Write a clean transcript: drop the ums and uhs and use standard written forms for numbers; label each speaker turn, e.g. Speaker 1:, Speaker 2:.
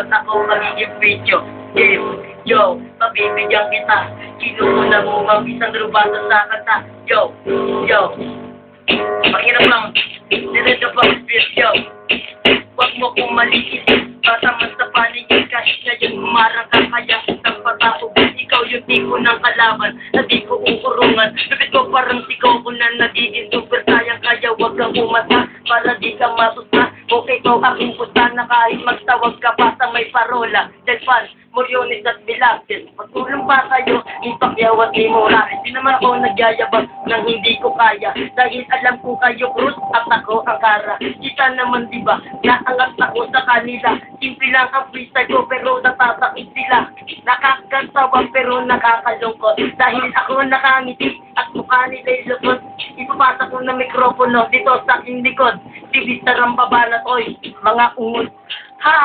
Speaker 1: at ako magiging video. Game, yo, pabibigyan kita. Kinuna mo mag-isang rubasa sa kanta. Yo, mahirap lang. Diretso pa ang video. Huwag mo kong maliit. Bataman sa paningin kahit ngayon humarang ka kaya ng patao. Ikaw yung tipo ng kalaban na di ko uurungan. Lupit ko parang sigaw ko na nagiging super sayang. Kaya huwag kang umasa para di ka masusta. Okay ko aking pusta na kahit magtawag ka pa sa may parola. Delpan, Moriones at Bilagil. Pagtulong pa kayo, Ipakyaw at Morales. Di naman ako nagyayabang nang hindi ko kaya. Dahil alam ko kayo Cruz at ako ang Kara. Kita naman diba, naangat ako sa kanila. Simple lang ang freestyle ko pero natatakit sila. Nakakasawa pero nakakalungkot. Dahil ako nakangiti at mukha nila'y lukot. Ipapasa ko na mikropono dito sa aking likod. Si Mr. Rambabanat, oy, mga ungot. Ha!